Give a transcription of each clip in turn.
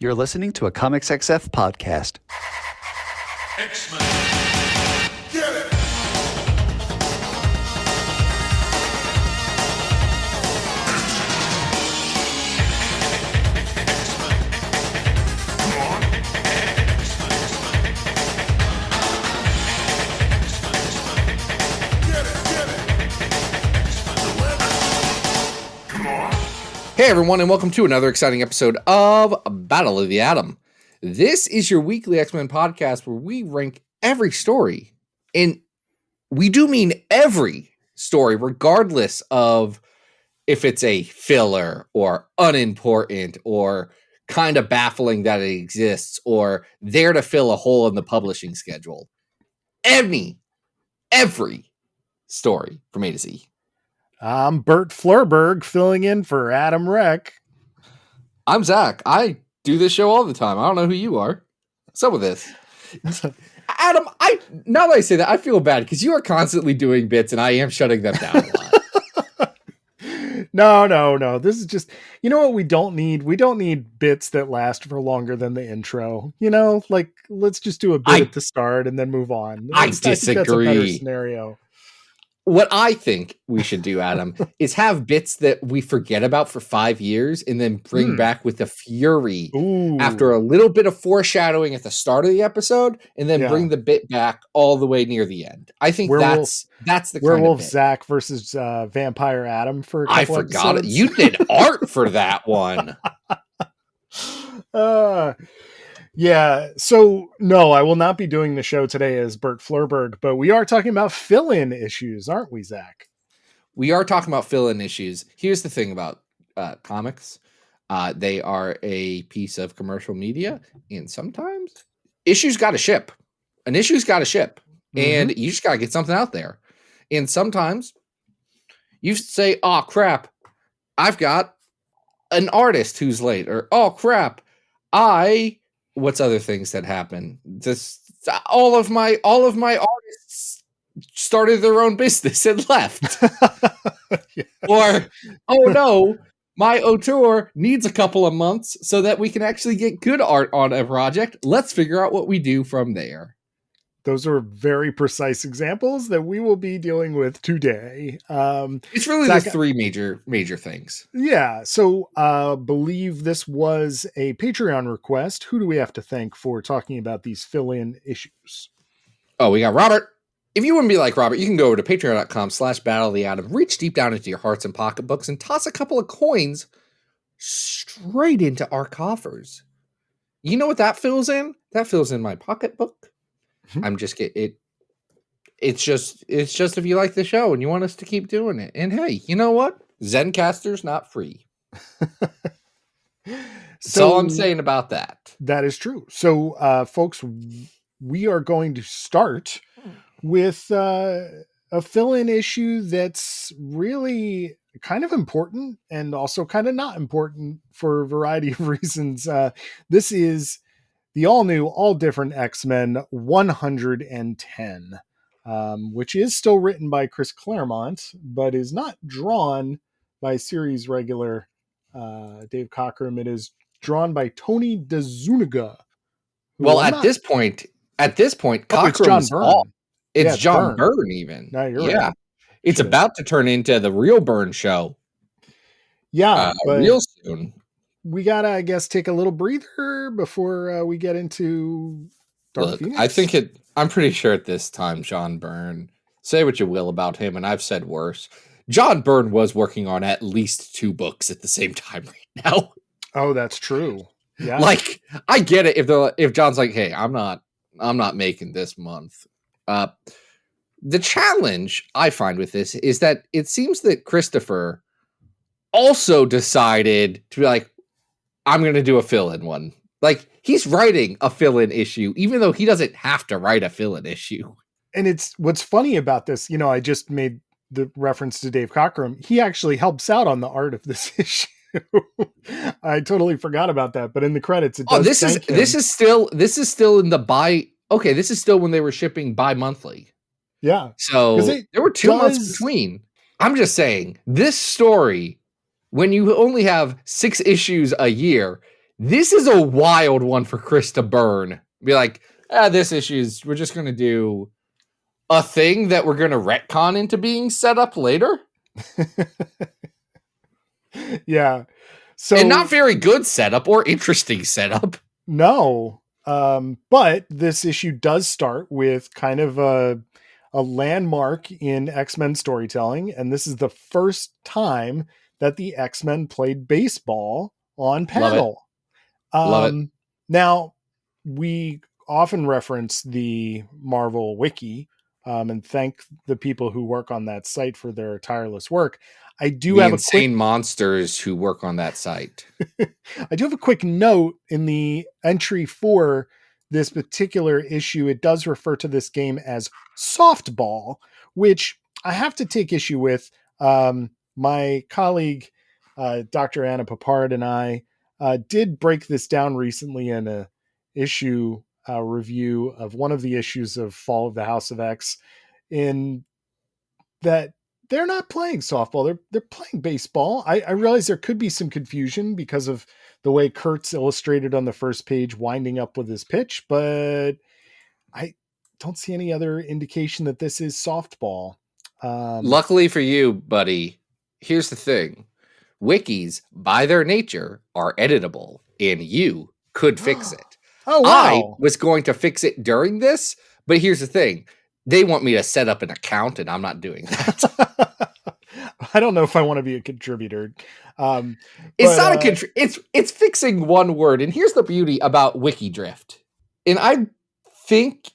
You're listening to a Comics XF podcast. X-Men. Get it! Hey everyone, and welcome to another exciting episode of Battle of the Atom. This is your weekly X-Men podcast where we rank every story. And we do mean every story, regardless of if it's a filler or unimportant or kind of baffling that it exists or there to fill a hole in the publishing schedule. Every story from A to Z. I'm Bert Flurberg filling in for Adam Reck. I'm Zach. I do this show all the time. I don't know who you are. What's up with this? Adam, now that I say that, I feel bad because you are constantly doing bits and I am shutting them down a lot. No. This is just, you know what we don't need? We don't need bits that last for longer than the intro. You know, like, let's just do a bit at the start and then move on. I disagree. think that's a better scenario. What I think we should do, Adam, is have bits that we forget about for 5 years and then bring back with the fury after a little bit of foreshadowing at the start of the episode and then bring the bit back all the way near the end. I think that's the Werewolf kind of Zach versus Vampire Adam for a couple forgot episodes. it. You did art for that one. Yeah, so no, I will not be doing the show today as Bert Flurberg, but we are talking about fill-in issues, aren't we, Zach? We are talking about fill-in issues. Here's the thing about comics. They are a piece of commercial media, and sometimes issues got to ship. An issue's got to ship, and you just got to get something out there. And sometimes you say, oh, crap, I've got an artist who's late, or oh, crap, what's other things that happen? All of my artists started their own business and left. Or, oh no, my auteur needs a couple of months so that we can actually get good art on a project. Let's figure out what we do from there. Those are very precise examples that we will be dealing with today. It's really Zach, those three major things. Yeah. So believe this was a Patreon request. Who do we have to thank for talking about these fill-in issues? Oh, we got Robert. If you wouldn't be like Robert, you can go over to patreon.com/battleoftheatom, reach deep down into your hearts and pocketbooks and toss a couple of coins straight into our coffers. You know what that fills in? That fills in my pocketbook. I'm just kidding. It's just if you like the show and you want us to keep doing it. And hey, you know what? Zencaster's not free. That's all I'm saying about that. That is true. So, folks, we are going to start with a fill-in issue that's really kind of important and also kind of not important for a variety of reasons. This is the all-new, all-different X-Men 110, which is still written by Chris Claremont, but is not drawn by series regular Dave Cockrum. It is drawn by Tony DeZuniga. Well, at this point, Cockrum's John Byrne. off. It's John Byrne even. No, you're right. It's about to turn into the real Byrne show. Yeah, but real soon. We gotta, I guess, take a little breather before we get into Dark Phoenix. I'm pretty sure at this time, John Byrne, say what you will about him, and I've said worse. John Byrne was working on at least 2 books at the same time right now. Oh, that's true. Yeah. Like, I get it if John's like, hey, I'm not making this month. The challenge I find with this is that it seems that Christopher also decided to be like, I'm going to do a fill-in one. Like, he's writing a fill-in issue, even though he doesn't have to write a fill-in issue. And it's what's funny about this, I just made the reference to Dave Cockrum. He actually helps out on the art of this issue. I totally forgot about that, but in the credits, it does. This is still in the this is still when they were shipping bi-monthly. Yeah. So there were 2 months between. I'm just saying, this story, when you only have 6 issues a year, This is a wild one for Chris to burn. Be like, this issue's, we're just going to do a thing that we're going to retcon into being set up later. Yeah. So, and not very good setup or interesting setup. No. But this issue does start with kind of a landmark in X-Men storytelling. And this is the first time that the X-Men played baseball on panel. Love it. Now, we often reference the Marvel Wiki and thank the people who work on that site for their tireless work. I do have insane monsters who work on that site. I do have a quick note in the entry for this particular issue. It does refer to this game as softball, which I have to take issue with. My colleague, Dr. Anna Papard, and I did break this down recently in a issue review of one of the issues of Fall of the House of X, in that they're not playing softball. They're playing baseball. I realize there could be some confusion because of the way Kurt's illustrated on the first page, winding up with his pitch, but I don't see any other indication that this is softball. Luckily for you, buddy, here's the thing. Wikis, by their nature, are editable, and you could fix it. Oh, wow. I was going to fix it during this, but here's the thing. They want me to set up an account, and I'm not doing that. I don't know if I want to be a contributor. It's not it's fixing one word. And here's the beauty about Wiki Drift. And I think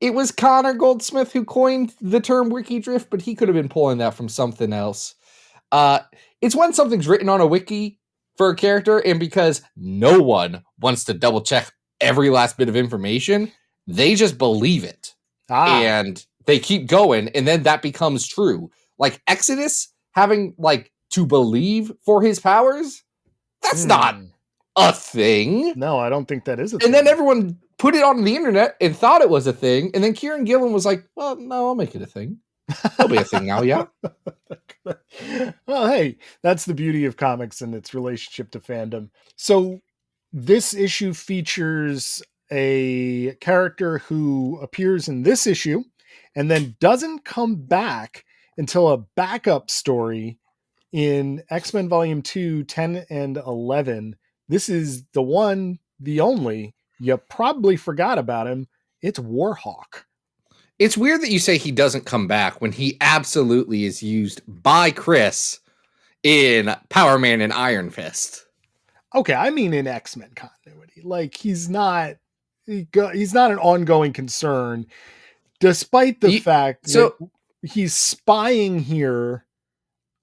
it was Connor Goldsmith who coined the term Wiki Drift, but he could have been pulling that from something else. It's when something's written on a wiki for a character, and because no one wants to double check every last bit of information, they just believe it. And they keep going, and then that becomes true. Like Exodus having to believe for his powers, that's not a thing. No, I don't think that is a thing. And then everyone put it on the internet and thought it was a thing, and then Kieran Gillen was like, well, no, I'll make it a thing. It'll be a thing now, yeah. Well, hey, that's the beauty of comics and its relationship to fandom. So this issue features a character who appears in this issue and then doesn't come back until a backup story in X-Men Volume 2, 10 and 11. This is the one, the only, you probably forgot about him. It's Warhawk. It's weird that you say he doesn't come back when he absolutely is used by Chris in Power Man and Iron Fist. Okay, I mean in X-Men continuity. He's not an ongoing concern, despite the fact that he's spying here.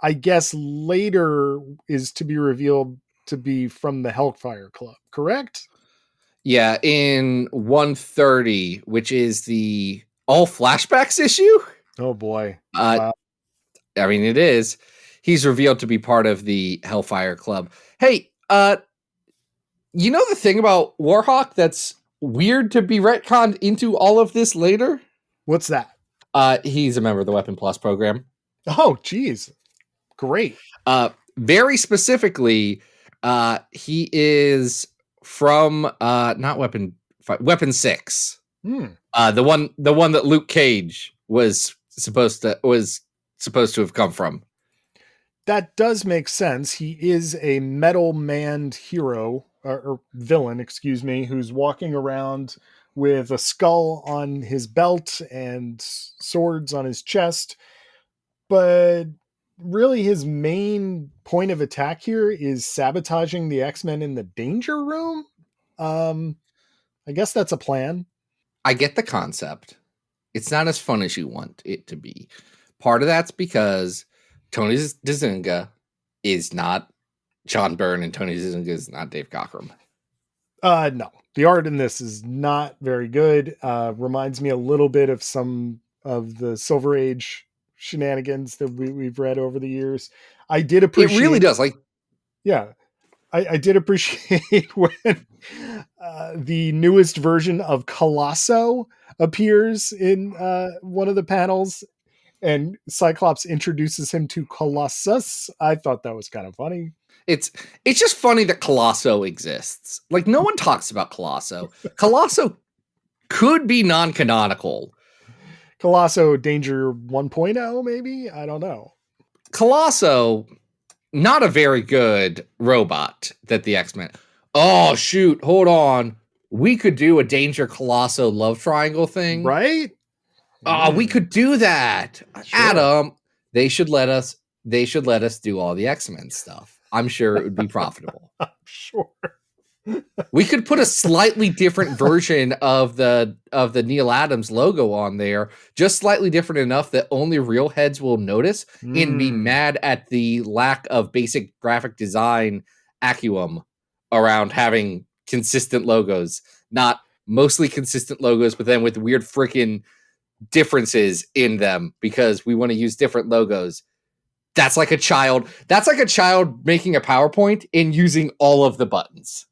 I guess later is to be revealed to be from the Hellfire Club, correct? Yeah, in 130, which is the all flashbacks issue. Oh boy. Wow. I mean, it is. He's revealed to be part of the Hellfire Club. Hey, you know the thing about Warhawk that's weird to be retconned into all of this later? What's that? He's a member of the Weapon Plus program. Oh, geez. Great. Very specifically, he is from not Weapon 6. The one that Luke Cage was supposed to have come from. That does make sense. He is a metal manned hero or villain, excuse me, who's walking around with a skull on his belt and swords on his chest. But really his main point of attack here is sabotaging the X-Men in the Danger Room. I guess that's a plan. I get the concept. It's not as fun as you want it to be. Part of that's because Tony DeZuniga is not John Byrne, and Tony DeZuniga is not Dave Cockrum. No, the art in this is not very good. Reminds me a little bit of some of the Silver Age shenanigans that we've read over the years. I did appreciate. It really does. Yeah, I did appreciate when the newest version of Colosso appears in one of the panels, and Cyclops introduces him to Colossus. I thought that was kind of funny. It's just funny that Colosso exists. Like, no one talks about Colosso. Colosso could be non-canonical. Colosso Danger 1.0, maybe? I don't know. Colosso, not a very good robot that the X-Men. Oh, shoot, hold on. We could do a Danger Colosso love triangle thing. Right? Oh, we could do that. Sure. Adam, they should let us do all the X-Men stuff. I'm sure it would be profitable. Sure. We could put a slightly different version of the Neil Adams logo on there, just slightly different enough that only real heads will notice and be mad at the lack of basic graphic design acumen around having consistent logos, not mostly consistent logos, but then with weird freaking differences in them because we want to use different logos. That's like a child making a PowerPoint and using all of the buttons.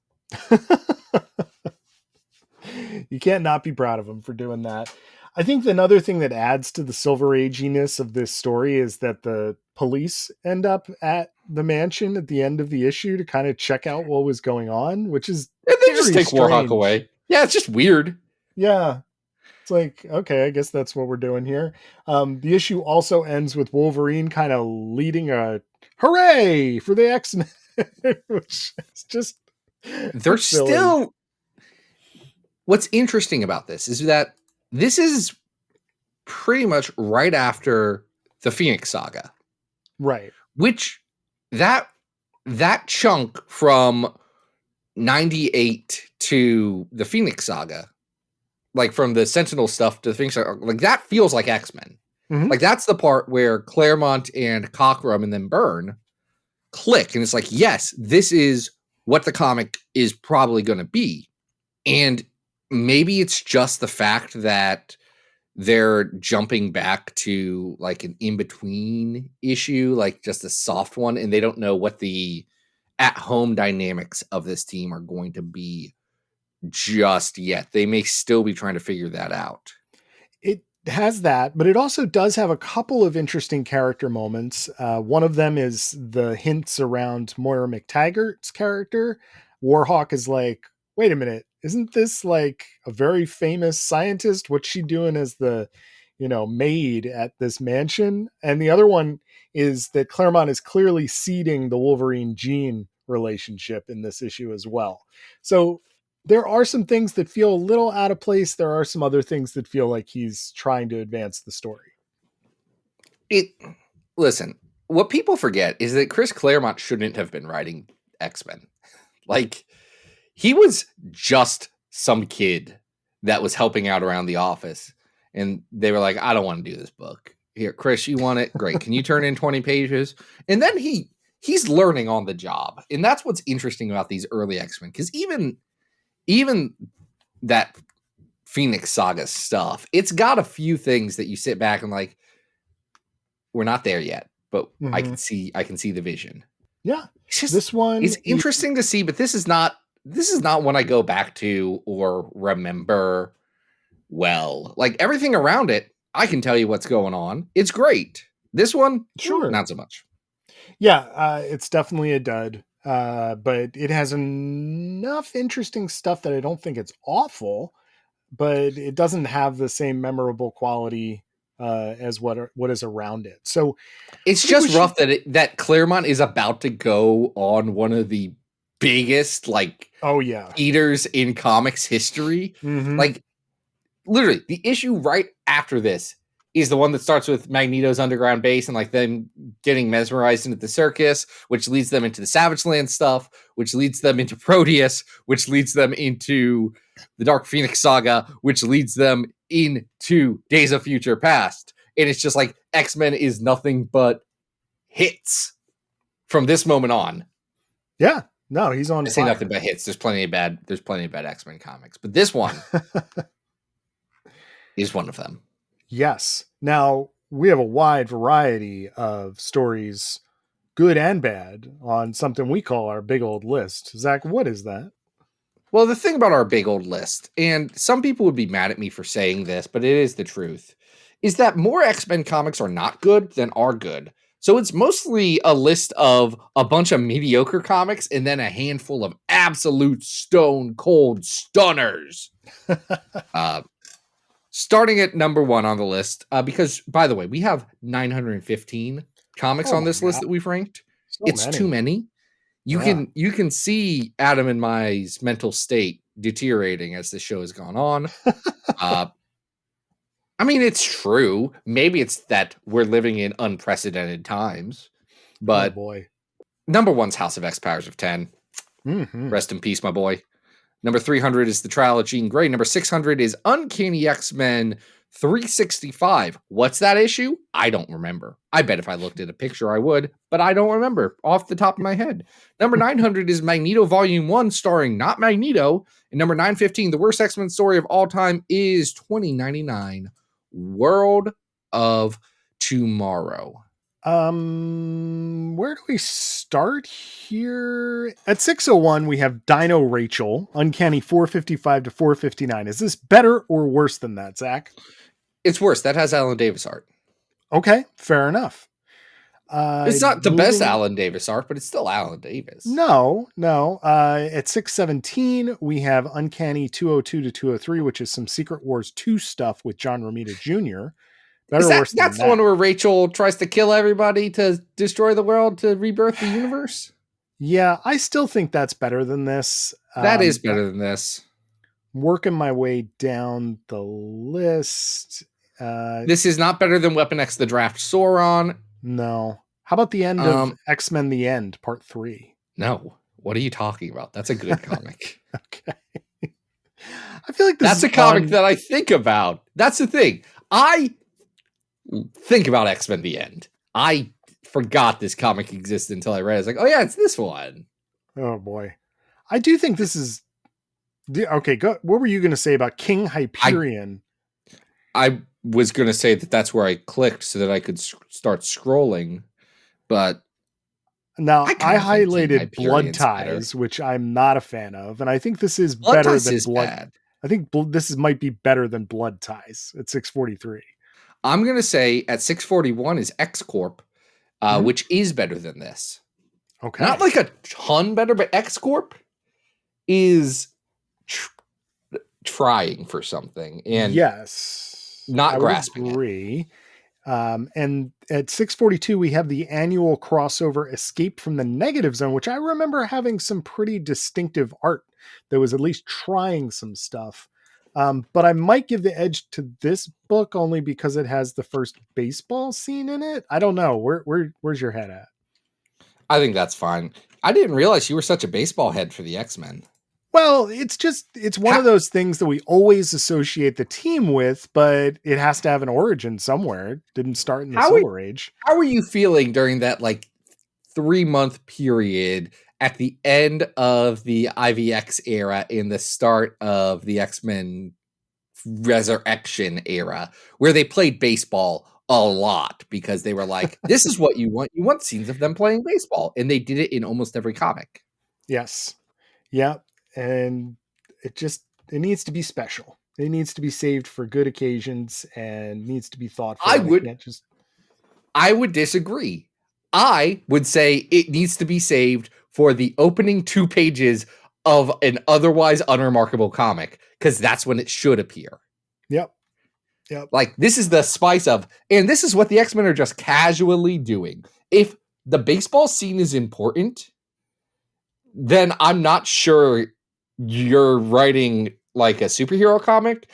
You can't not be proud of him for doing that. I think another thing that adds to the Silver Aginess of this story is that the police end up at the mansion at the end of the issue to kind of check out what was going on, which is and they just take strange. Warhawk away. Yeah, it's just weird. Yeah. It's like, okay, I guess that's what we're doing here. The issue also ends with Wolverine kind of leading a hooray for the X-Men, which is just they're silly. still. What's interesting about this is that this is pretty much right after the Phoenix Saga, right? Which that chunk from 98 to the Phoenix Saga, like from the Sentinel stuff to the Phoenix Saga, like that feels like X-Men. Mhm. Like that's the part where Claremont and Cockrum and then Byrne click, and it's like, yes, this is what the comic is probably going to be. And maybe it's just the fact that they're jumping back to like an in-between issue, like just a soft one, and they don't know what the at-home dynamics of this team are going to be just yet. They may still be trying to figure that out. It has that, but it also does have a couple of interesting character moments. One of them is the hints around Moira McTaggart's character. Warhawk is like, wait a minute, isn't this like a very famous scientist? What's she doing as the, maid at this mansion? And the other one is that Claremont is clearly seeding the Wolverine-Jean relationship in this issue as well. So there are some things that feel a little out of place. There are some other things that feel like he's trying to advance the story. Listen, what people forget is that Chris Claremont shouldn't have been writing X-Men. Like, he was just some kid that was helping out around the office. And they were like, I don't want to do this book. Here, Chris, you want it? Great. Can you turn in 20 pages? And then he's learning on the job. And that's what's interesting about these early X-Men. Because even that Phoenix Saga stuff, it's got a few things that you sit back and like, we're not there yet, but I can see the vision. Yeah. This one is interesting to see, but this is not one I go back to or remember well. Like everything around it, I can tell you what's going on. It's great. This one, sure, not so much. Yeah, it's definitely a dud. But it has enough interesting stuff that I don't think it's awful, but it doesn't have the same memorable quality as what is around it. So it's just rough that Claremont is about to go on one of the biggest eaters in comics history. Like literally the issue right after this is the one that starts with Magneto's underground base and like them getting mesmerized into the circus, which leads them into the Savage Land stuff, which leads them into Proteus, which leads them into the Dark Phoenix Saga, which leads them into Days of Future Past. And it's just like X-Men is nothing but hits from this moment on. Yeah. No, he's on. I say nothing but hits. There's plenty of bad X-Men comics, but this one is one of them. Yes. Now we have a wide variety of stories, good and bad, on something we call our big old list. Zach, what is that? Well, the thing about our big old list, and some people would be mad at me for saying this, but it is the truth, is that more X-Men comics are not good than are good. So it's mostly a list of a bunch of mediocre comics and then a handful of absolute stone cold stunners. Starting at number 1 on the list, because, by the way, we have 915 comics on this list that we've ranked. It's too many. You can see Adam and my mental state deteriorating as the show has gone on. I mean, it's true. Maybe it's that we're living in unprecedented times. But number 1's House of X Powers of 10. Mm-hmm. Rest in peace, my boy. Number 300 is The Trial of Jean Grey. Number 600 is Uncanny X-Men 365. What's that issue? I don't remember. I bet if I looked at a picture, I would, but I don't remember off the top of my head. Number 900 is Magneto Volume 1, starring not Magneto. And number 915, the worst X-Men story of all time, is 2099, World of Tomorrow. Where do we start here? At 601, we have Dino Rachel, Uncanny 455 to 459. Is this better or worse than that, Zach? It's worse. That has Alan Davis art. Okay, fair enough. It's not the best Alan Davis art, but it's still Alan Davis. No. At 617, we have Uncanny 202 to 203, which is some Secret Wars 2 stuff with John Romita Jr. That's the one where Rachel tries to kill everybody to destroy the world to rebirth the universe? Yeah, I still think that's better than this. That is better than this. I'm working my way down the list. This is not better than Weapon X The Draft Sauron. No. How about the end of X-Men The End, Part 3? No. What are you talking about? That's a good comic. Okay. I feel like that's a comic that I think about. That's the thing. I think about X-Men The End. I forgot this comic existed until I read it. It's like, oh yeah, it's this one. Oh boy. I do think this is... Okay, go. What were you going to say about King Hyperion? I was going to say that's where I clicked so that I could start scrolling, but... Now, I highlighted Blood Ties, which I'm not a fan of, and I think this is better than Blood... Bad. I think this might be better than Blood Ties at 643. I'm going to say at 641 is X-Corp, which is better than this. Okay. Not like a ton better, but X-Corp is trying for something. And yes. Not grasping agree. And at 642, we have the annual crossover Escape from the Negative Zone, which I remember having some pretty distinctive art that was at least trying some stuff. But I might give the edge to this book only because it has the first baseball scene in it. I don't know. Where's your head at? I think that's fine. I didn't realize you were such a baseball head for the X-Men. Well, it's one of those things that we always associate the team with, but it has to have an origin somewhere. It didn't start in the Silver Age. How were you feeling during that 3-month period at the end of the IVX era and the start of the X-Men Resurrection era, where they played baseball a lot because they were like, this is what you want. You want scenes of them playing baseball. And they did it in almost every comic. Yes. Yeah. And it needs to be special. It needs to be saved for good occasions and needs to be thoughtful. I would disagree. I would say it needs to be saved for the opening 2 pages of an otherwise unremarkable comic, because that's when it should appear. Yep. This is the spice of, and this is what the X-Men are just casually doing. If the baseball scene is important, then I'm not sure you're writing like a superhero comic.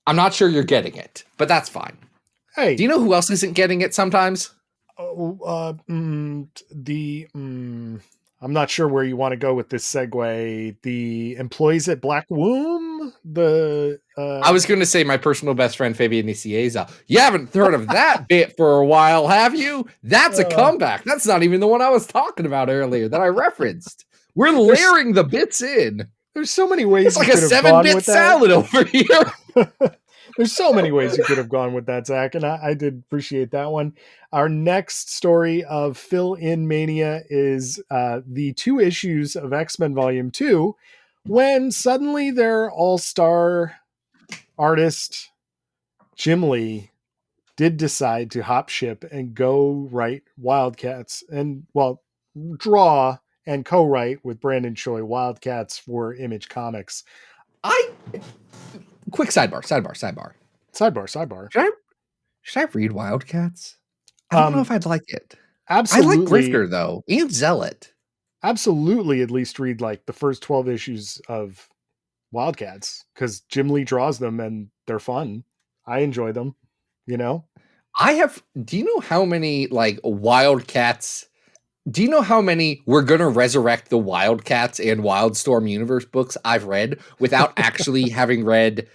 I'm not sure you're getting it, but that's fine. Hey, do you know who else isn't getting it sometimes? I'm not sure where you want to go with this segue. The employees at Black Womb. I was going to say my personal best friend Fabian Nicieza. You haven't heard of that bit for a while, have you? That's a comeback. That's not even the one I was talking about earlier that I referenced. We're layering the bits in. There's so many ways. It's like a 7-bit salad over here. There's so many ways you could have gone with that, Zach, and I did appreciate that one. Our next story of fill-in mania is the 2 issues of X-Men Volume 2, when suddenly their all-star artist, Jim Lee, did decide to hop ship and go write Wildcats and, well, draw and co-write with Brandon Choi Wildcats for Image Comics. Quick sidebar. Sidebar. Should I read Wildcats? I don't know if I'd like it. Absolutely. I like Grifter though, and Zealot. Absolutely, at least read like the first 12 issues of Wildcats, because Jim Lee draws them and they're fun. I enjoy them, you know? Do you know how many like Wildcats? Do you know how many We're Gonna Resurrect the Wildcats and Wildstorm Universe books I've read without actually having read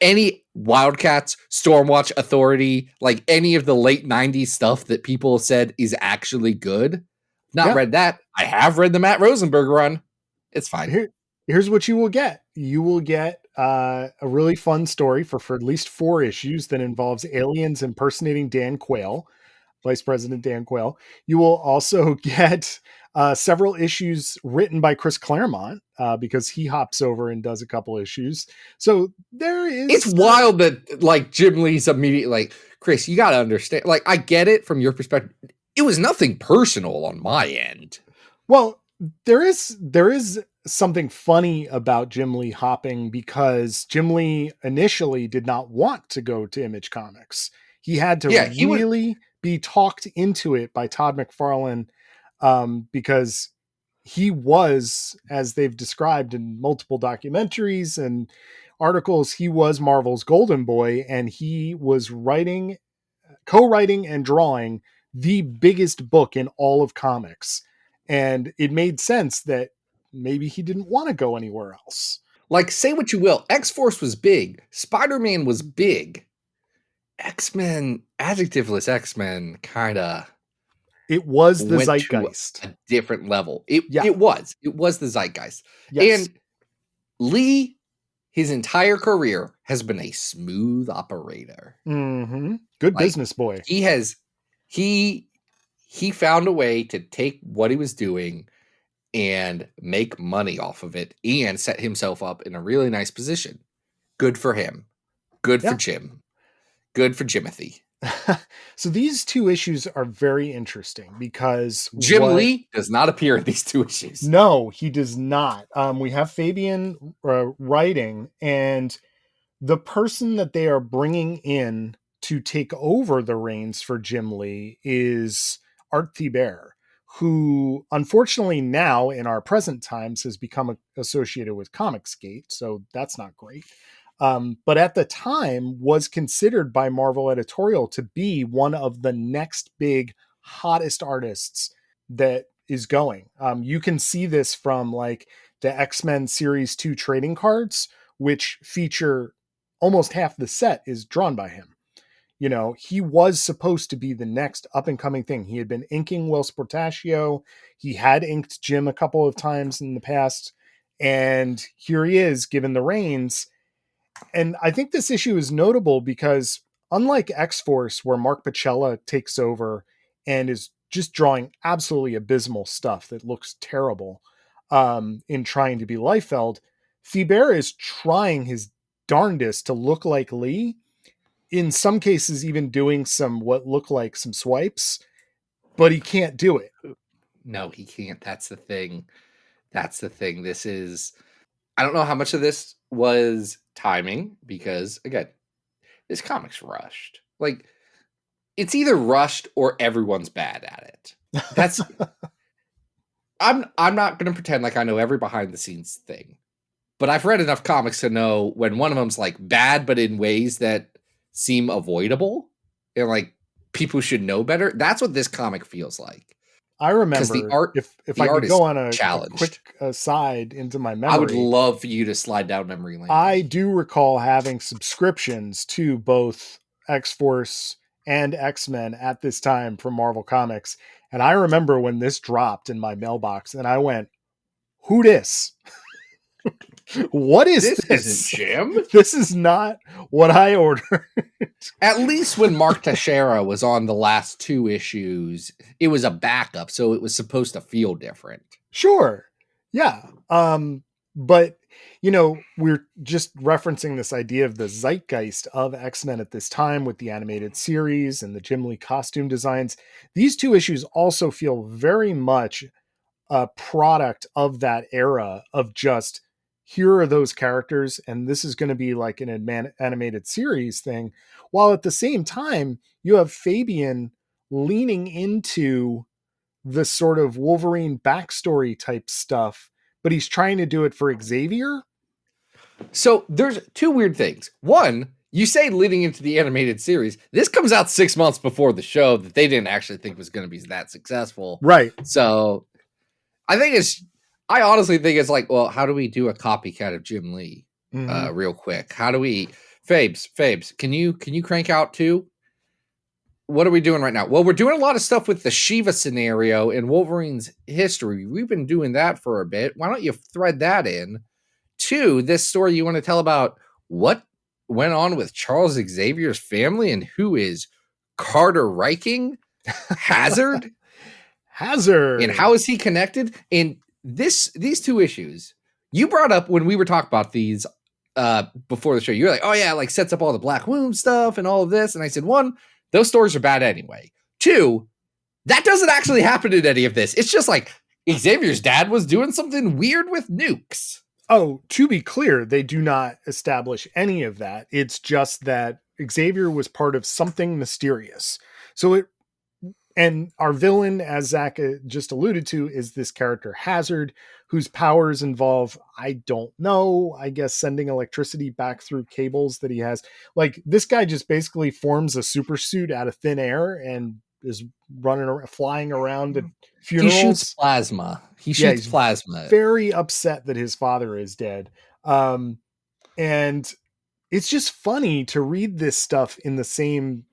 any Wildcats, Stormwatch Authority, like any of the late 90s stuff that people said is actually good? Not read that. I have read the Matt Rosenberg run. It's fine. Here's what you will get. You will get a really fun story for at least 4 issues that involves aliens impersonating Dan Quayle, Vice President Dan Quayle. You will also get several issues written by Chris Claremont, because he hops over and does a couple issues. So there is... It's wild that like Jim Lee's immediately like, Chris, you got to understand. Like, I get it from your perspective. It was nothing personal on my end. Well, there is something funny about Jim Lee hopping, because Jim Lee initially did not want to go to Image Comics. He had to be talked into it by Todd McFarlane, because he was, as they've described in multiple documentaries and articles, he was Marvel's golden boy, and he was co-writing and drawing the biggest book in all of comics. And it made sense that maybe he didn't want to go anywhere else. Like, say what you will, X-Force was big, Spider-Man was big, X-Men, adjectiveless X-Men, kind of... It was the zeitgeist. A different level. It was the zeitgeist. Yes. And Lee, his entire career, has been a smooth operator. Mm-hmm. Good business boy. He found a way to take what he was doing and make money off of it and set himself up in a really nice position. Good for him. Good for Jim. Good for Jimothy. So these 2 issues are very interesting because Jim Lee does not appear in these 2 issues. No, he does not. We have Fabian writing, and the person that they are bringing in to take over the reins for Jim Lee is Art Thibert, who unfortunately now in our present times has become associated with Comicsgate. So that's not great. But at the time was considered by Marvel Editorial to be one of the next big hottest artists that is going. You can see this from like the X-Men Series 2 trading cards, which feature almost half the set is drawn by him. You know, he was supposed to be the next up and coming thing. He had been inking Will Sportaccio. He had inked Jim a couple of times in the past. And here he is given the reins. And I think this issue is notable because unlike X-Force, where Mark Pacella takes over and is just drawing absolutely abysmal stuff that looks terrible in trying to be Liefeld, Thibert is trying his darndest to look like Lee. In some cases, even doing some what look like some swipes, but he can't do it. No, he can't. That's the thing. This is... I don't know how much of this was timing, because again, this comic's rushed. Like, it's either rushed or everyone's bad at it. That's I'm not going to pretend like I know every behind the scenes thing, but I've read enough comics to know when one of them's like bad, but in ways that seem avoidable and like people should know better. That's what this comic feels like. I remember the art, if I could go on a quick aside into my memory, I would love for you to slide down memory lane. I do recall having subscriptions to both X-Force and X-Men at this time from Marvel Comics. And I remember when this dropped in my mailbox and I went, who dis? What is this? This isn't Jim. This is not what I ordered. At least when Mark Teixeira was on the last 2 issues, it was a backup, so it was supposed to feel different. Sure. Yeah. But we're just referencing this idea of the zeitgeist of X-Men at this time with the animated series and the Jim Lee costume designs. These two issues also feel very much a product of that era of just, here are those characters, and this is going to be like an animated series thing. While at the same time, you have Fabian leaning into the sort of Wolverine backstory type stuff, but he's trying to do it for Xavier. So there's two weird things. One, you say leading into the animated series. This comes out 6 months before the show that they didn't actually think was going to be that successful. Right. So I honestly think it's like, well, how do we do a copycat of Jim Lee real quick? How do we, Fabes, can you crank out two? What are we doing right now? Well, we're doing a lot of stuff with the Shiva scenario in Wolverine's history. We've been doing that for a bit. Why don't you thread that in? Two, this story you want to tell about what went on with Charles Xavier's family and who is Carter Reiking? Hazard? Hazard. And how is he connected? And these two issues you brought up when we were talking about these before the show. You're like, oh yeah, like sets up all the Black Womb stuff and all of this. And I said, one, those stories are bad anyway. Two, that doesn't actually happen in any of this. It's just like Xavier's dad was doing something weird with nukes. Oh, to be clear, they do not establish any of that. It's just that Xavier was part of something mysterious. And our villain, as Zach just alluded to, is this character Hazard, whose powers involve, I don't know, I guess sending electricity back through cables that he has. Like, this guy just basically forms a super suit out of thin air and is running around, flying around at funerals. He shoots plasma. He shoots plasma. Very upset that his father is dead. And it's just funny to read this stuff in the same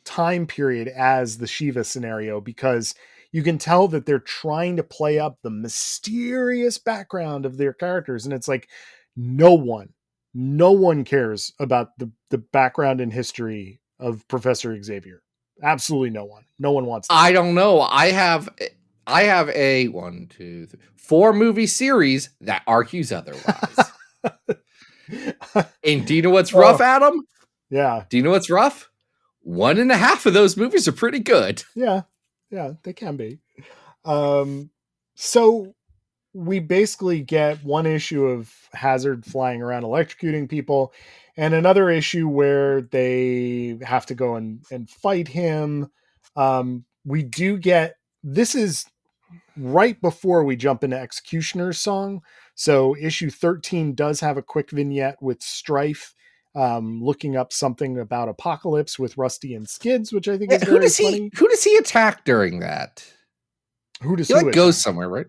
time period as the Shiva scenario, because you can tell that they're trying to play up the mysterious background of their characters. And it's like, no one cares about the background and history of Professor Xavier. Absolutely no one. No one wants that. I don't know. I have a 1, 2, 3, 4 movie series that argues otherwise. And do you know what's rough, Adam? Yeah. Do you know what's rough? 1.5 of those movies are pretty good. Yeah, they can be. So we basically get one issue of Hazard flying around electrocuting people, and another issue where they have to go and fight him. We do get, this is right before we jump into Executioner's Song. So issue 13 does have a quick vignette with Strife looking up something about Apocalypse with Rusty and Skids, which I think is very funny. Who does he attack during that? He goes somewhere, right?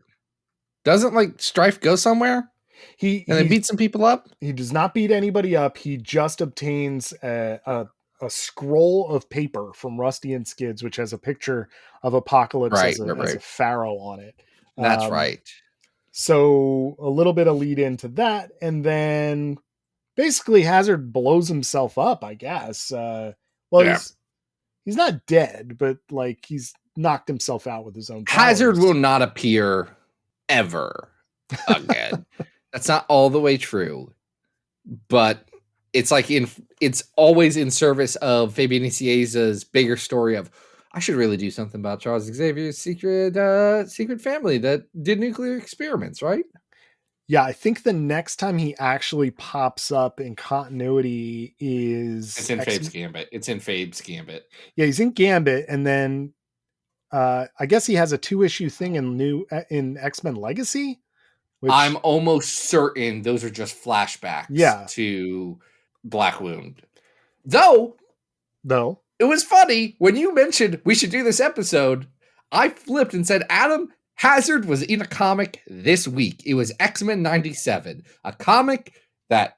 Doesn't like Strife go somewhere? He beats some people up? He does not beat anybody up. He just obtains a scroll of paper from Rusty and Skids, which has a picture of Apocalypse as a pharaoh on it. That's right. So a little bit of lead into that, and then basically Hazard blows himself up, I guess. He's not dead, but like he's knocked himself out with his own powers. Hazard will not appear ever again. That's not all the way true, but it's like it's always in service of Fabian Nicieza's bigger story of, I should really do something about Charles Xavier's secret family that did nuclear experiments, right? Yeah, I think the next time he actually pops up in continuity is... It's in Fabe's Gambit. Yeah, he's in Gambit, and then I guess he has a 2-issue thing in X-Men Legacy? Which, I'm almost certain those are just flashbacks to Black Wound. Though, it was funny, when you mentioned we should do this episode, I flipped and said, Adam, Hazard was in a comic this week. It was X-Men 97, a comic that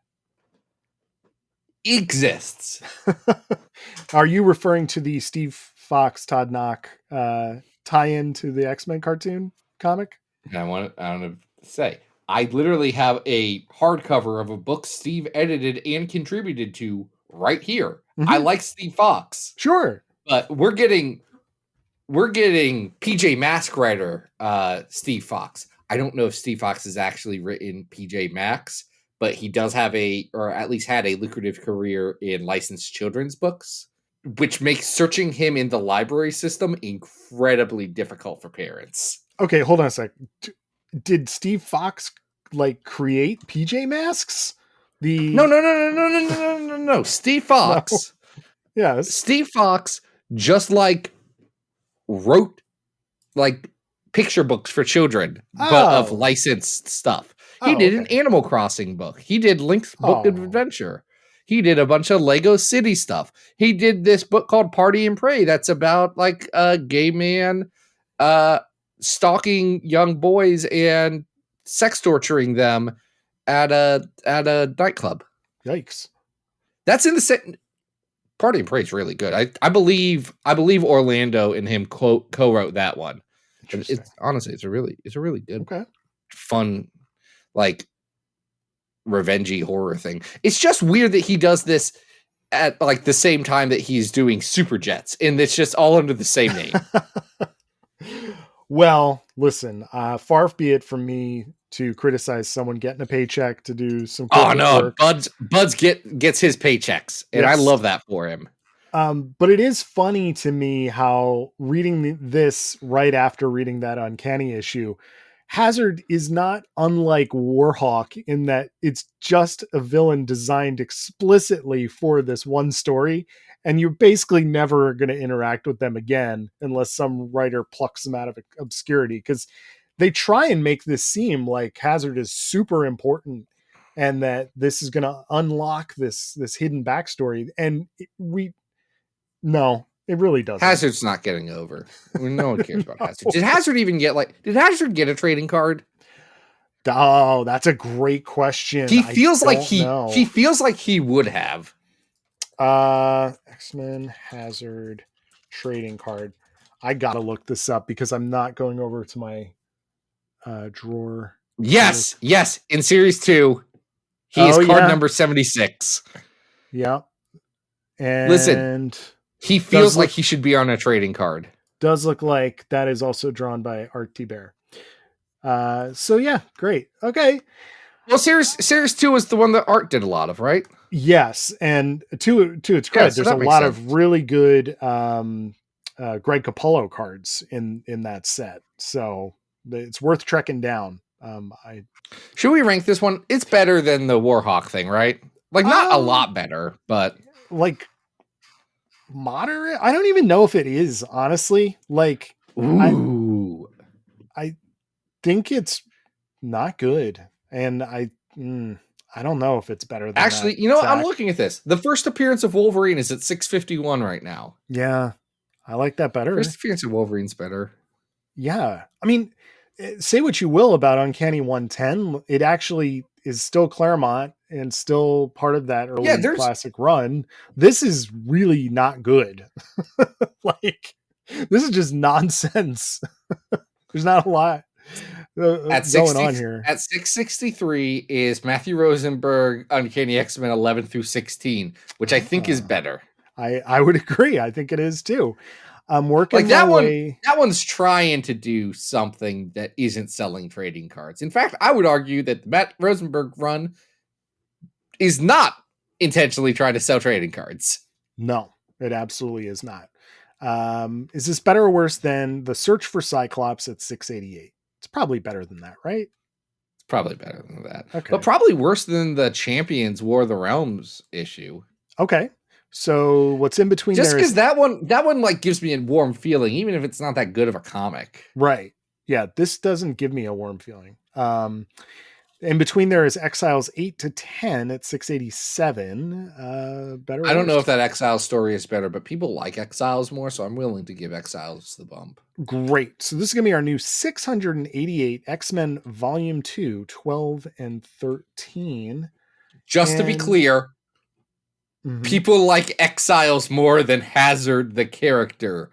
exists. Are you referring to the Steve Fox, Todd Knock tie-in to the X-Men cartoon comic? And I want to say, I literally have a hardcover of a book Steve edited and contributed to right here. Mm-hmm. I like Steve Fox. Sure. But we're getting PJ Mask writer Steve Fox. I don't know if Steve Fox has actually written PJ Masks, but he does have or at least had a lucrative career in licensed children's books, which makes searching him in the library system incredibly difficult for parents. Okay, hold on a sec. Did Steve Fox like create PJ Masks? No. Steve Fox. No. Yes. Steve Fox just like wrote like picture books for children, but of licensed stuff. He did an Animal Crossing book. He did Link's Book of Adventure. He did a bunch of Lego City stuff. He did this book called Party and Pray that's about like a gay man stalking young boys and sex torturing them at a nightclub. Yikes. That's in the set. Party and Pray is really good. I believe Orlando and him co-wrote that one. It's honestly, it's a really good, fun, like revengey horror thing. It's just weird that he does this at like the same time that he's doing Super Jets, and it's just all under the same name. Well, listen, far be it from me to criticize someone getting a paycheck to do some work. Buds gets his paychecks, and yes. I love that for him. But it is funny to me how reading this right after reading that Uncanny issue, Hazard is not unlike Warhawk in that it's just a villain designed explicitly for this one story, and you're basically never going to interact with them again unless some writer plucks them out of obscurity, because they try and make this seem like Hazard is super important and that this is going to unlock this hidden backstory. And no, it really doesn't. Hazard's not getting over. No one cares about Hazard. Did Hazard even did Hazard get a trading card? Oh, that's a great question. He feels like he would have. X-Men Hazard trading card. I gotta look this up because I'm not going over to my drawer. Yes. In series 2, he is card number 76. Yeah. And listen, he feels like he should be on a trading card. Does look like that is also drawn by Art T. Bear. So yeah, great. Okay. Well, series 2 is the one that Art did a lot of, right? Yes, and to its credit, there's a lot of really good Greg Capullo cards in that set, so it's worth trekking down. Should we rank this one? It's better than the Warhawk thing, right? Like not a lot better, but like moderate. I don't even know if it is, honestly. Like, ooh, I think it's not good, and I don't know if it's better than actually that. You know what? I'm looking at this. The first appearance of Wolverine is at 651 right now. Yeah, I like that better. First appearance of Wolverine's better. Yeah, I mean, say what you will about Uncanny 110, it actually is still Claremont and still part of that early classic run. This is really not good. Like, this is just nonsense. There's not a lot going on here. At 663 is Matthew Rosenberg Uncanny X-Men 11 through 16, which I think is better. I would agree. I think it is too. I'm working like that one. That one's trying to do something that isn't selling trading cards. In fact, I would argue that the Matt Rosenberg run is not intentionally trying to sell trading cards. No, it absolutely is not. Is this better or worse than the Search for Cyclops at 688? It's probably better than that, right? It's probably better than that. Okay. But probably worse than the Champions War of the Realms issue. Okay. So what's in between? Just because that one like gives me a warm feeling, even if it's not that good of a comic. Right. Yeah. This doesn't give me a warm feeling. In between there is Exiles 8 to 10 at 687. Better. I don't know if that Exiles story is better, but people like Exiles more, so I'm willing to give Exiles the bump. Great. So this is going to be our new 688 X-Men Volume 2, 12 and 13. Just to be clear, people like Exiles more than Hazard the character,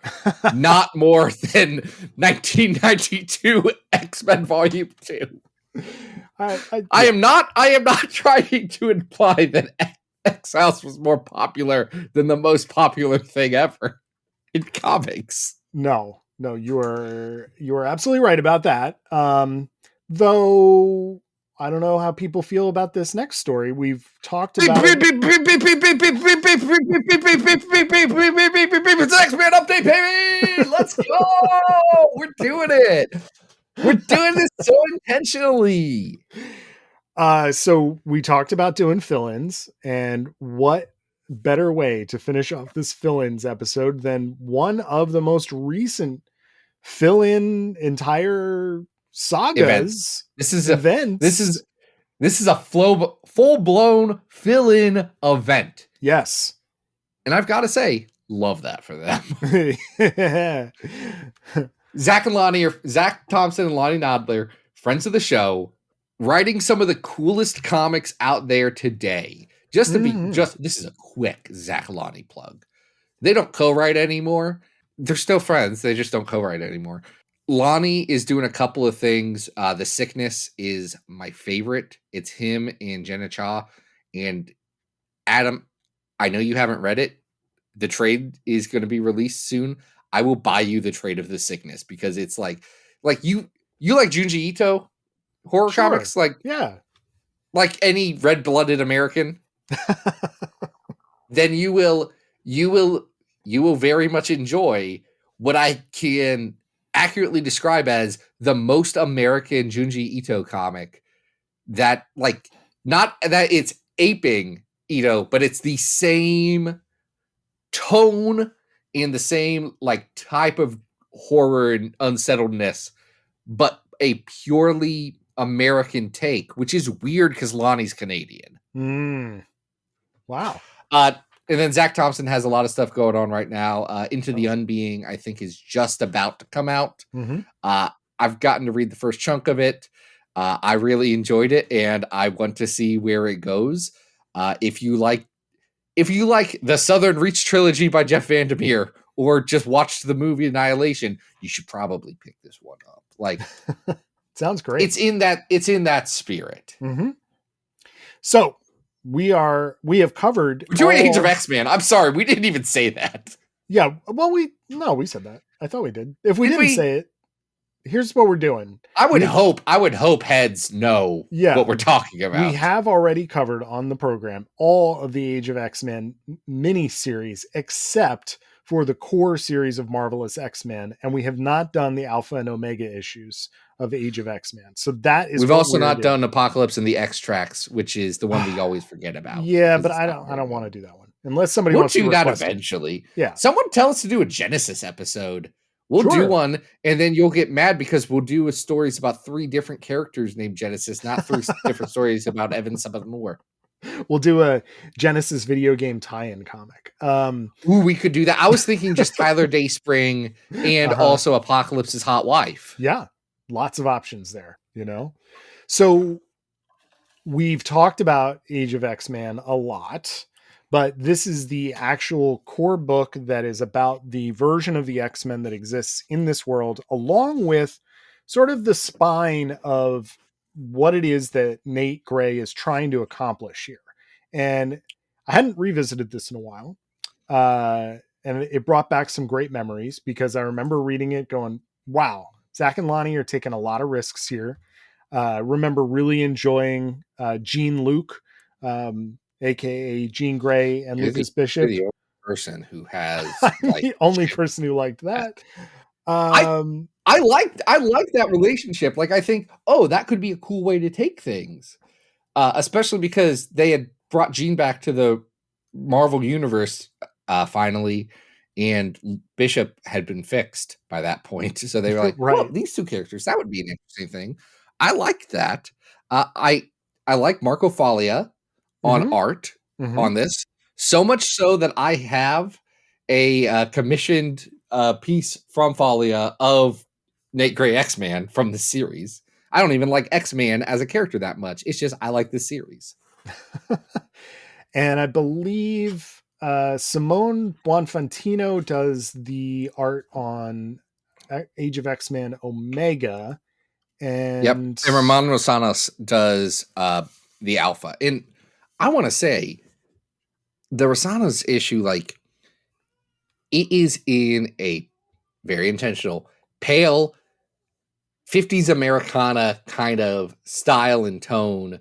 not more than 1992 X-Men Volume 2. I am not trying to imply that Exiles was more popular than the most popular thing ever in comics. No, you are absolutely right about that. Though I don't know how people feel about this next story. We've talked about it. It's X-Men update, baby! Let's go! We're doing it. We're doing this so intentionally. So we talked about doing fill-ins, and what better way to finish off this fill-ins episode than one of the most recent fill-in entire sagas This is events. This is a full-blown fill-in event. Yes. And I've got to say, love that for them. Zach Thompson and Lonnie Nodler, friends of the show, writing some of the coolest comics out there today. This is a quick Zach Lonnie plug. They don't co-write anymore. They're still friends. They just don't co-write anymore. Lonnie is doing a couple of things. The Sickness is my favorite. It's him and Jenna Cha. And Adam, I know you haven't read it. The trade is going to be released soon. I will buy you the trade of The Sickness because it's like you like Junji Ito horror comics, like any red-blooded American. Then you will very much enjoy what I can accurately describe as the most American Junji Ito comic, that like, not that it's aping Ito, but it's the same tone and the same like type of horror and unsettledness, but a purely American take, which is weird because Lonnie's Canadian. Wow. And then Zach Thompson has a lot of stuff going on right now. Into the Unbeing, I think, is just about to come out. I've gotten to read the first chunk of it. I really enjoyed it, and I want to see where it goes. If you like the Southern Reach trilogy by Jeff Vandermeer, or just watched the movie Annihilation, you should probably pick this one up. Like, sounds great. It's in that spirit. So we have covered. We're doing Age of X-Men. I'm sorry, we didn't even say that. Yeah, well, we said that. I thought we did. If we didn't say it, here's what we're doing. I would hope heads know what we're talking about. We have already covered on the program all of the Age of X-Men mini-series, except for the core series of Marvelous X-Men, and we have not done the Alpha and Omega issues of Age of X-Men. So that is. We've also not done Apocalypse and the X-Tracks, which is the one we always forget about. Yeah, but I don't want to do that one unless somebody wants to do that eventually. It. Yeah, someone tell us to do a Genesis episode. We'll do one, and then you'll get mad because we'll do stories about 3 different characters named Genesis, not 3 different stories about Evan Sabanur. We'll do a Genesis video game tie-in comic. We could do that. I was thinking just Tyler Dayspring and also Apocalypse's hot wife. Yeah, lots of options there, So we've talked about Age of X-Men a lot, but this is the actual core book that is about the version of the X-Men that exists in this world, along with sort of the spine of what it is that Nate Gray is trying to accomplish here. And I hadn't revisited this in a while. And it brought back some great memories because I remember reading it going, wow, Zach and Lonnie are taking a lot of risks here. Remember really enjoying Gene Luke, aka Jean Grey and Lucas Bishop. The only person who has the only person who liked that. I like that relationship. Like, I think, that could be a cool way to take things, especially because they had brought Jean back to the Marvel universe finally, and Bishop had been fixed by that point. So they were like, well, these 2 characters, that would be an interesting thing. I like that. I like Marco Foglia on art on this, so much so that I have a commissioned piece from Foglia of Nate Gray X-Man from the series. I don't even like X-Man as a character that much. It's just I like this series. And I believe Simone Buonfantino does the art on Age of X-Men Omega. And Ramon Rosanos does the Alpha. And I want to say the Rosanos issue, like, it is in a very intentional, pale, 50s Americana kind of style and tone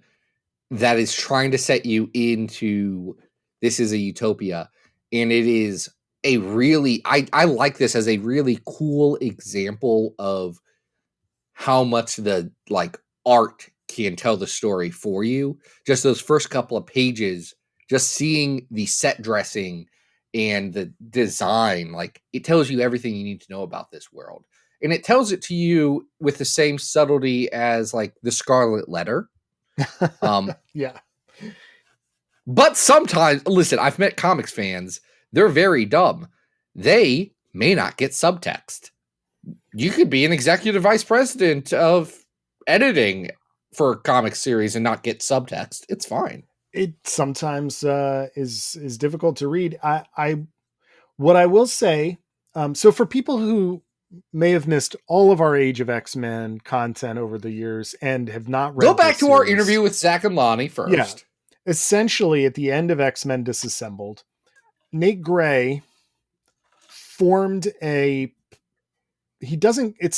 that is trying to set you into this is a utopia. And it is a really, I like this as a really cool example of how much the like art can tell the story for you. Just those first couple of pages, just seeing the set dressing and the design, like it tells you everything you need to know about this world. And it tells it to you with the same subtlety as like the Scarlet Letter. Yeah. But sometimes, listen, I've met comics fans, they're very dumb. They may not get subtext. You could be an executive vice president of editing for a comic series and not get subtext. It's fine. It sometimes is difficult to read. I what I will say, so for people who may have missed all of our Age of X-Men content over the years and have not read, Go back this to our series, interview with Zach and Lonnie first. Yeah. Essentially, at the end of X-Men Disassembled, Nate Gray formed it's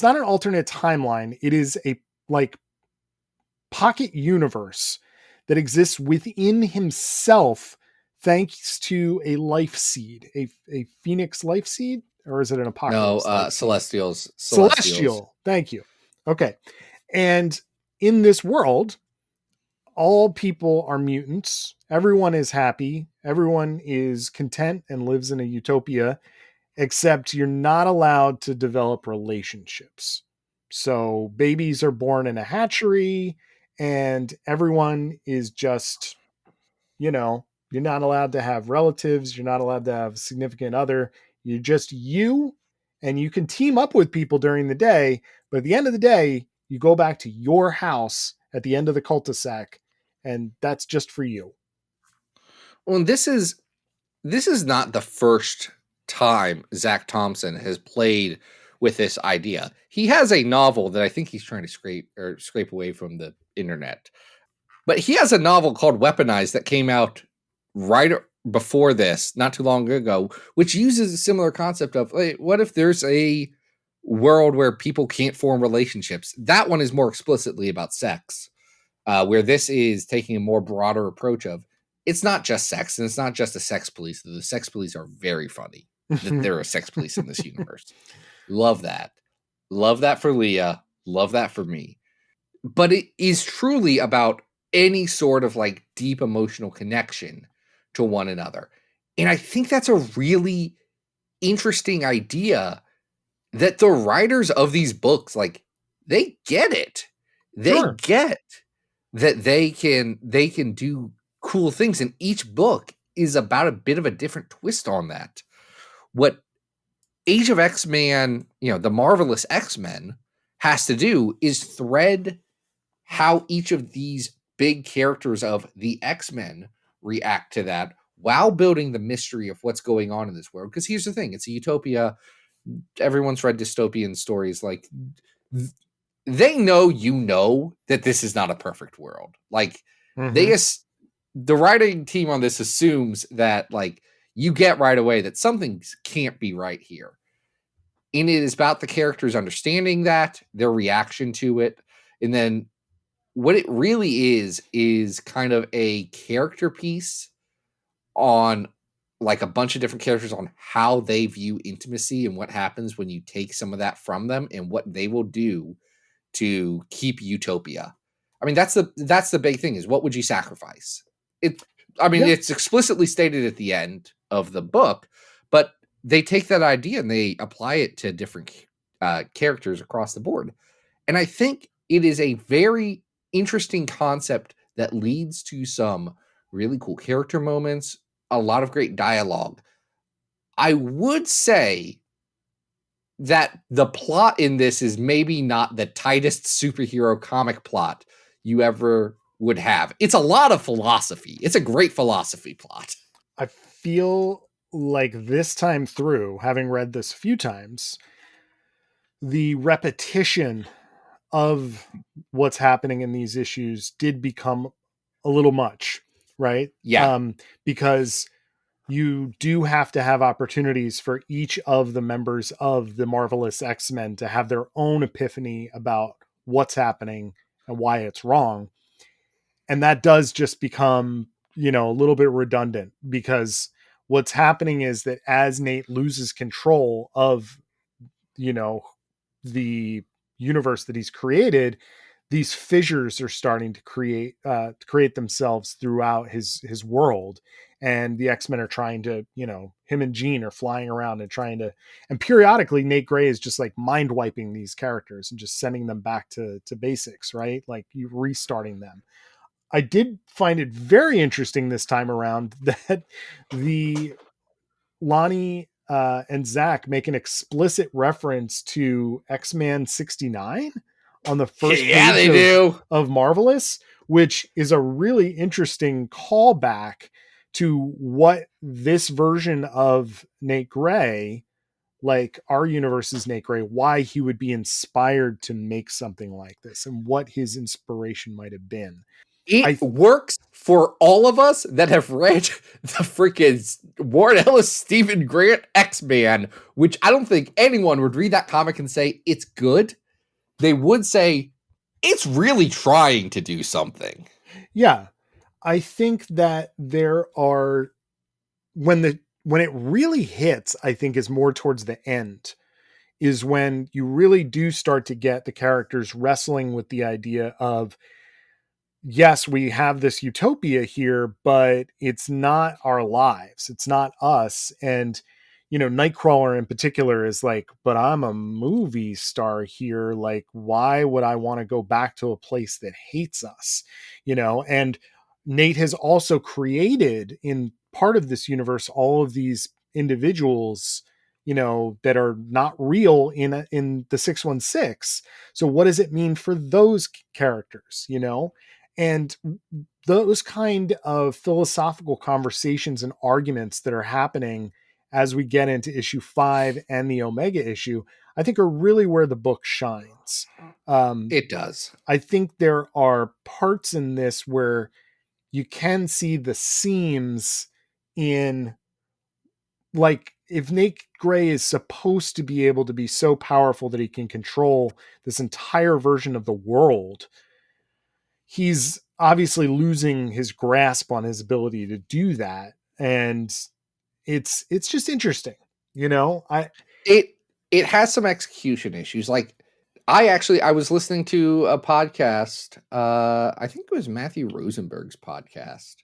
not an alternate timeline. It is a like pocket universe that exists within himself thanks to a life seed, a Phoenix life seed, or is it an Apocalypse? No, Celestials. Celestial. Thank you. Okay. And in this world, all people are mutants. Everyone is happy. Everyone is content and lives in a utopia, except you're not allowed to develop relationships. So babies are born in a hatchery and everyone is just, you're not allowed to have relatives. You're not allowed to have a significant other. You're just you, and you can team up with people during the day. But at the end of the day, you go back to your house at the end of the cul-de-sac, and that's just for you. Well, this is not the first time Zach Thompson has played with this idea. He has a novel that I think he's trying to scrape away from the internet. But he has a novel called Weaponized that came out right before this, not too long ago, which uses a similar concept of, hey, what if there's a world where people can't form relationships? That one is more explicitly about sex, where this is taking a more broader approach of, it's not just sex, and it's not just a sex police. The sex police are very funny that there are sex police in this universe. Love that. Love that for Leah. Love that for me. But it is truly about any sort of like deep emotional connection to one another. And I think that's a really interesting idea that the writers of these books, like, they get it. They Sure. get that they can do cool things. And each book is about a bit of a different twist on that. What Age of X-Men, the Marvelous X-Men has to do is thread how each of these big characters of the X-Men react to that while building the mystery of what's going on in this world. Because here's the thing, it's a utopia. Everyone's read dystopian stories. Like, they know that this is not a perfect world. Like, the writing team on this assumes that, like, you get right away that something can't be right here. And it is about the characters understanding that, their reaction to it, and then what it really is kind of a character piece on like a bunch of different characters on how they view intimacy and what happens when you take some of that from them and what they will do to keep utopia. I mean, that's the big thing, is what would you sacrifice? It's explicitly stated at the end of the book, but they take that idea and they apply it to different characters across the board. And I think it is a very interesting concept that leads to some really cool character moments, a lot of great dialogue. I would say that the plot in this is maybe not the tightest superhero comic plot you ever would have. It's a lot of philosophy. It's a great philosophy plot. I feel like this time through, having read this a few times, the repetition of what's happening in these issues did become a little much, right? Yeah. Because you do have to have opportunities for each of the members of the Marvelous X-Men to have their own epiphany about what's happening and why it's wrong. And that does just become, a little bit redundant, because what's happening is that as Nate loses control of, the universe that he's created, these fissures are starting to create themselves throughout his world. And the X-Men are trying to, him and Jean are flying around and trying to, and periodically Nate Gray is just like mind wiping these characters and just sending them back to basics, right? Like you restarting them. I did find it very interesting this time around that the Lonnie and Zach make an explicit reference to X-Man 69 on the first Yeah, page they do. of Marvelous, which is a really interesting callback to what this version of Nate Gray, like our universe's Nate Gray, why he would be inspired to make something like this and what his inspiration might have been. It works for all of us that have read the freaking Warren Ellis, Stephen Grant X-Man, which I don't think anyone would read that comic and say it's good. They would say it's really trying to do something. Yeah. I think that there are, when it really hits, I think is more towards the end, is when you really do start to get the characters wrestling with the idea of, yes, we have this utopia here, but it's not our lives. It's not us. And, Nightcrawler in particular is like, but I'm a movie star here. Like, why would I want to go back to a place that hates us? And Nate has also created in part of this universe all of these individuals, that are not real in the 616. So what does it mean for those characters, and those kind of philosophical conversations and arguments that are happening as we get into issue 5 and the Omega issue, I think are really where the book shines. It does. I think there are parts in this where you can see the seams in, like, if Nate Gray is supposed to be able to be so powerful that he can control this entire version of the world, he's obviously losing his grasp on his ability to do that. And it's just interesting, It has some execution issues. Like I was listening to a podcast, I think it was Matthew Rosenberg's podcast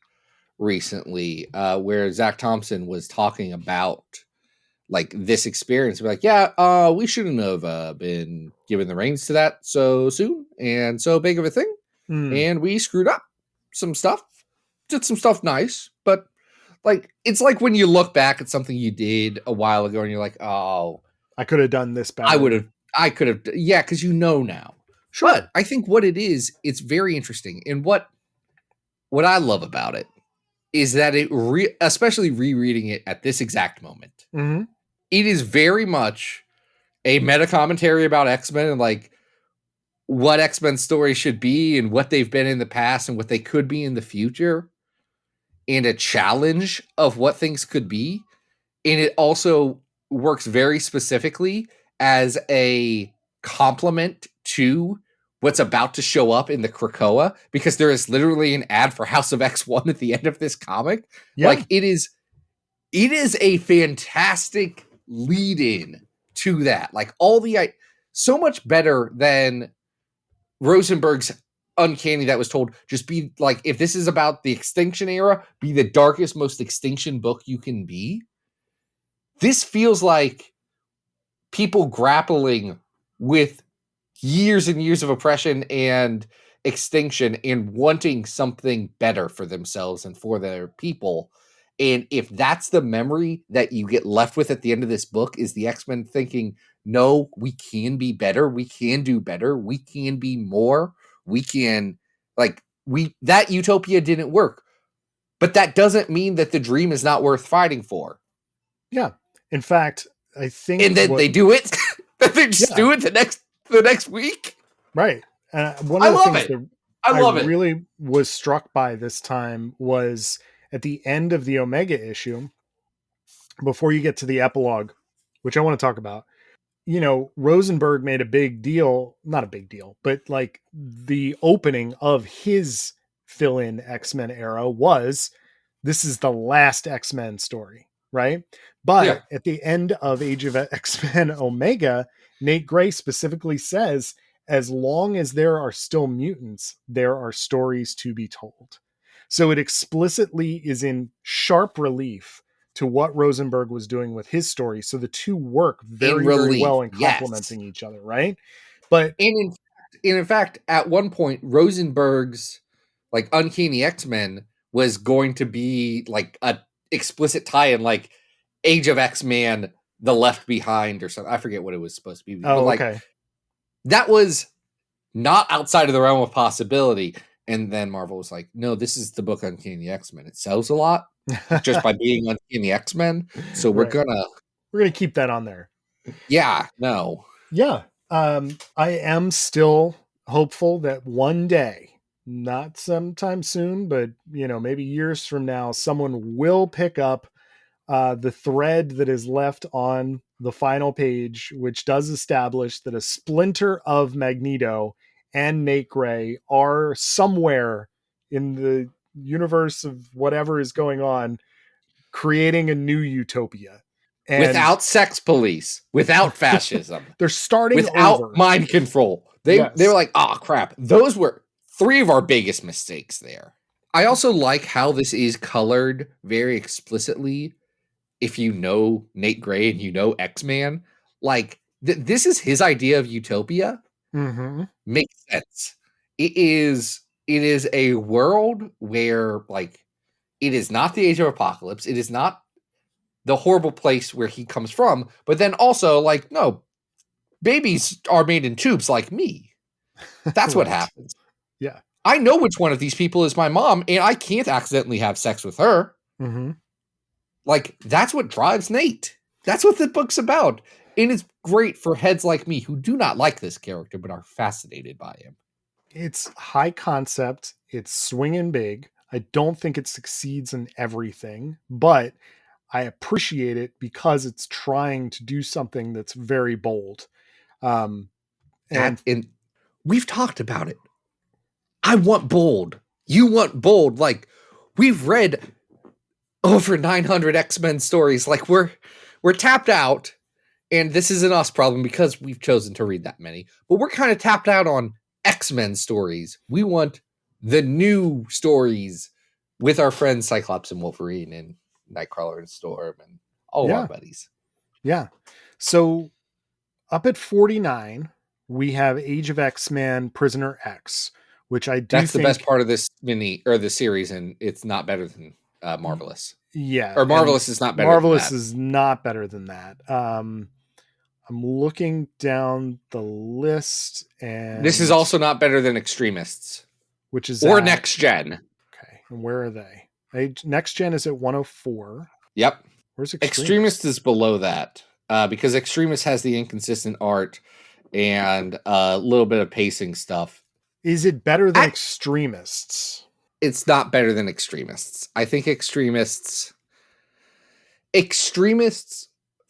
recently, where Zach Thompson was talking about like this experience. Like, yeah, we shouldn't have been given the reins to that so soon and so big of a thing. And we screwed up some stuff, did some stuff nice, but like, it's like when you look back at something you did a while ago and you're like, oh, I could have done this better. I could have. Yeah. Cause now. Sure. But I think what it is, it's very interesting. And what I love about it is that especially rereading it at this exact moment, it is very much a meta commentary about X-Men and like what X-Men stories should be and what they've been in the past and what they could be in the future, and a challenge of what things could be. And it also works very specifically as a complement to what's about to show up in the Krakoa, because there is literally an ad for House of X1 at the end of this comic. Yeah. Like it is a fantastic lead in to that. Like so much better than Rosenberg's Uncanny that was told, just be like, if this is about the Extinction era, be the darkest, most Extinction book you can be. This feels like people grappling with years and years of oppression and extinction and wanting something better for themselves and for their people. And if that's the memory that you get left with at the end of this book, is the X-Men thinking, no, we can be better. We can do better. We can be more. We can, that utopia didn't work, but that doesn't mean that the dream is not worth fighting for. Yeah. In fact, I think, and then they do it. They just do it the next week. Right. One of the things that I love it. Really was struck by this time was at the end of the Omega issue, before you get to the epilogue, which I want to talk about, Rosenberg made a big deal, not a big deal, but like the opening of his fill-in X-Men era was, this is the last X-Men story, right? But at the end of Age of X-Men Omega, Nate Gray specifically says, as long as there are still mutants, there are stories to be told. So it explicitly is in sharp relief to what Rosenberg was doing with his story. So the two work very, very well in complementing each other, right? But in fact, at one point, Rosenberg's like Uncanny X-Men was going to be like a explicit tie-in, like Age of X-Men, The Left Behind or something. I forget what it was supposed to be. Oh, but like, okay. That was not outside of the realm of possibility. And then Marvel was like, no, this is the book Uncanny X-Men. It sells a lot just by being Uncanny X-Men. So we're gonna keep that on there. Yeah, no. Yeah. I am still hopeful that one day, not sometime soon, but maybe years from now, someone will pick up the thread that is left on the final page, which does establish that a splinter of Magneto and Nate Gray are somewhere in the universe of whatever is going on, creating a new utopia. And without sex police, without fascism, they're starting without over. mind control. They were like, oh crap. Those were 3 of our biggest mistakes there. I also like how this is colored very explicitly. If you know Nate Gray and you know X-Man, like this is his idea of utopia. Mm-hmm. Makes sense. It is a world where like it is not the age of apocalypse. It is not the horrible place where he comes from, but then also like, no, babies are made in tubes like me. That's what happens. Yeah. I know which one of these people is my mom, and I can't accidentally have sex with her. Mm-hmm. Like, that's what drives Nate. That's what the book's about. And it's great for heads like me who do not like this character, but are fascinated by him. It's high concept. It's swinging big. I don't think it succeeds in everything, but I appreciate it because it's trying to do something that's very bold. And we've talked about it. I want bold. You want bold. Like, we've read over 900 X-Men stories. Like, we're tapped out, and this is an us problem because we've chosen to read that many. But we're kind of tapped out on X-Men stories. We want the new stories with our friends Cyclops and Wolverine and Nightcrawler and Storm and all our buddies. Yeah. So up at 49, we have Age of X-Men Prisoner X, which I do That's the best part of this the series, and it's not better than Marvelous. Yeah. Or Marvelous is not better Marvelous than that. is not better than that. I'm looking down the list, and this is also not better than Extremists. Which is or Next Gen. Okay. And where are they? Next Gen is at 104. Yep. Where's Extremist is below that because Extremist has the inconsistent art and a little bit of pacing stuff. Is it better than Extremists? It's not better than Extremists. I think Extremists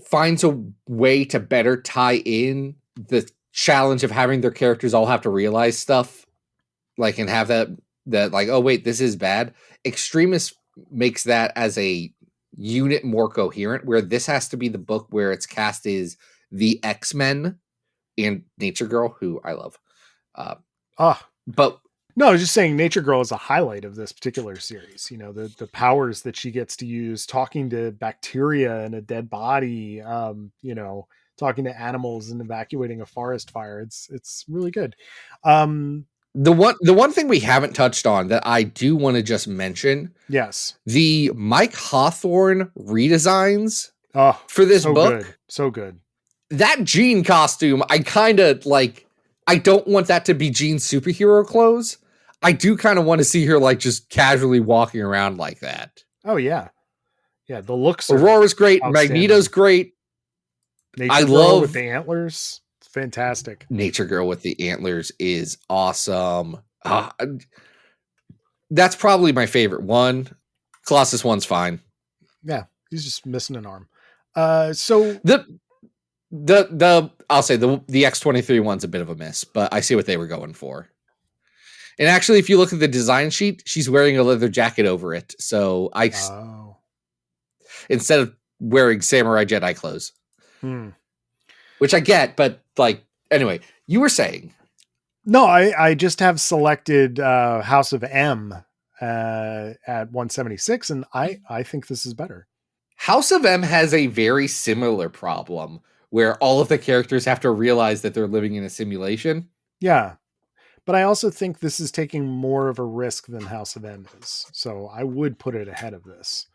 finds a way to better tie in the challenge of having their characters all have to realize stuff, like, and have that like, oh wait, this is bad. Extremists makes that as a unit more coherent, where this has to be the book where its cast is the X-Men and Nature Girl, who I love. But no, I was just saying Nature Girl is a highlight of this particular series. The powers that she gets to use, talking to bacteria in a dead body, talking to animals and evacuating a forest fire. It's really good. The one thing we haven't touched on that I do want to just mention. Yes. The Mike Hawthorne redesigns for this book. Good. So good. That Jean costume, I kind of like, I don't want that to be Jean's superhero clothes. I do kind of want to see her like just casually walking around like that. Oh yeah. Yeah. The looks. Aurora's great. Magneto's great. I love with the antlers. Fantastic. Nature Girl with the antlers is awesome. That's probably my favorite one. Colossus one's fine. Yeah, he's just missing an arm. So The I'll say the X-23 one's a bit of a miss, but I see what they were going for. And actually, if you look at the design sheet, she's wearing a leather jacket over it. So instead of wearing samurai Jedi clothes, which I get, but like anyway, you were saying. No, I just have selected House of M at 176, and I think this is better. House of M has a very similar problem where all of the characters have to realize that they're living in a simulation. Yeah. But I also think this is taking more of a risk than House of M is. So I would put it ahead of this.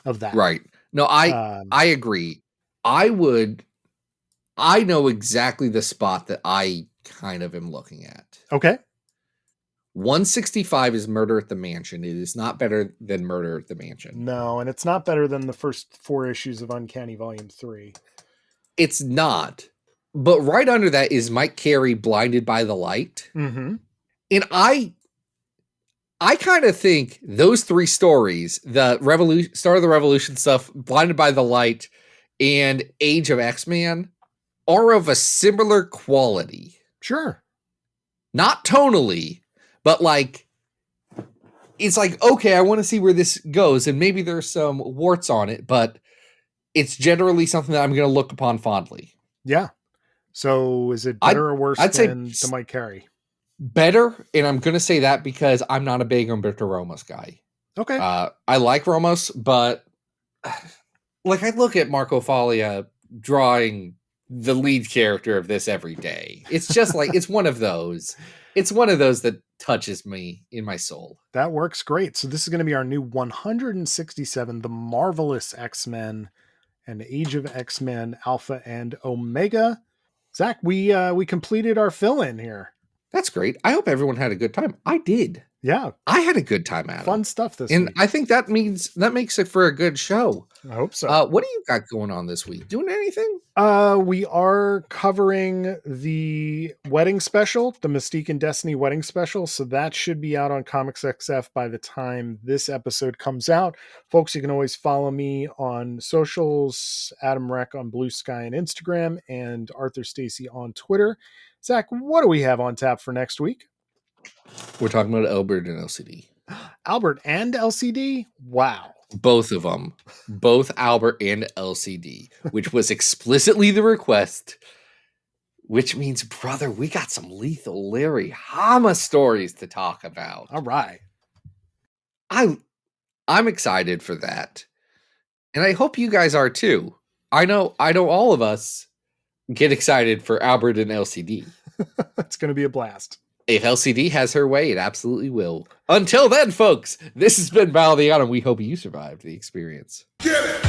Of that. Right. No, I agree. I know exactly the spot that I kind of am looking at. Okay. 165 is Murder at the Mansion. It is not better than Murder at the Mansion. No, and it's not better than the first 4 issues of Uncanny Volume 3. It's not. But right under that is Mike Carey, Blinded by the Light. Mm-hmm. And I kind of think those 3 stories, the Start of the Revolution stuff, Blinded by the Light, and Age of X-Men, are of a similar quality. Sure. Not tonally, but like, it's like, okay, I want to see where this goes, and maybe there's some warts on it, but it's generally something that I'm going to look upon fondly. Yeah. So is it better or worse than the Mike Carey? Better, and I'm going to say that because I'm not a big Umberto Ramos guy. Okay. I like Ramos, but like I look at Marco Foglia drawing the lead character of this every day. It's just like, it's one of those. It's one of those that touches me in my soul. That works great. So this is going to be our new 167, The Marvelous X-Men and Age of X-Men Alpha and Omega. Zach, we completed our fill-in here. That's great. I hope everyone had a good time. I did. Yeah. I had a good time at it. Fun stuff this week. week. I think that makes it for a good show. I hope so. What do you got going on this week? Doing anything? We are covering the wedding special, the Mystique and Destiny wedding special. So that should be out on Comics XF by the time this episode comes out. Folks, you can always follow me on socials, Adam Reck on Blue Sky and Instagram, and Arthur Stacy on Twitter. Zach, what do we have on tap for next week? We're talking about Albert and LCD. Albert and LCD? Wow. Both of them. Both Albert and LCD, which was explicitly the request, which means, brother, we got some Lethal Larry Hama stories to talk about. All right. I'm excited for that. And I hope you guys are too. I know all of us get excited for Albert and LCD. It's going to be a blast. If LCD has her way, it absolutely will. Until then, folks, this has been Battle of the Autumn. We hope you survived the experience. Get it!